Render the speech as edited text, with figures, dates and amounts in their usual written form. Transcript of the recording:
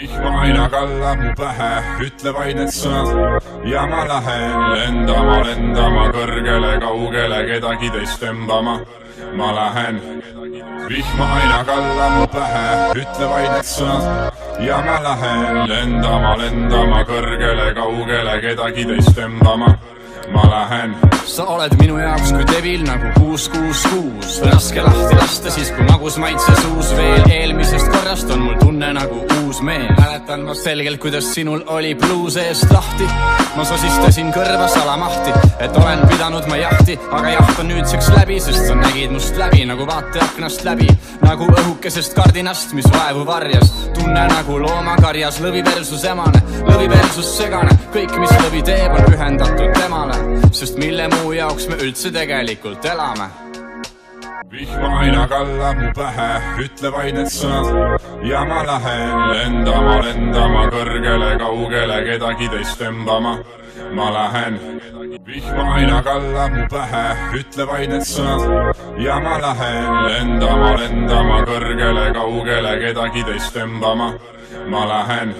Vihma aina kallab mu pähe, ütle vaid need sõnad ja ma lähen lendama kõrgele kaugele kedagi teist tõmbama. Ma lähen. Vihma aina kallab mu pähe, ütle vaid need sõnad ja ma lähen lendama kõrgele kaugele kedagi teist tõmbama. Ma lähen. Sa oled minu jaoks kui devil nagu 666. Raske lahti lasta siis kui magus maitse suus. Veel eelmisest korrast on mul tunne nagu uus meel. Mäletan ma selgelt, kuidas sinul oli bluus eest lahti. Ma sosistasin kõrva salamahti, et olen pidanud ma jahti. Aga jaht on nüüdseks läbi, sest sa nägid must läbi nagu vaateaknast läbi. Nagu õhukesest kardinast, mis vaevu varjas. Tunne nagu loomakarjas, lõvi versus emane, lõvi versus segane. Kõik, mis lõvi teeb, on pühendatud temale. Sest mille muu jaoks me üldse tegelikult elame. Vihma aina kallab mu pähe, ütle vaid need sõnad ja ma lähen lendama kõrgele kaugele kedagi teist tõmbama. Ma lähen. Vihma aina kallab mu pähe, ütle vaid need sõnad ja ma lähen lendama kõrgele kaugele kedagi teist tõmbama. Ma lähen.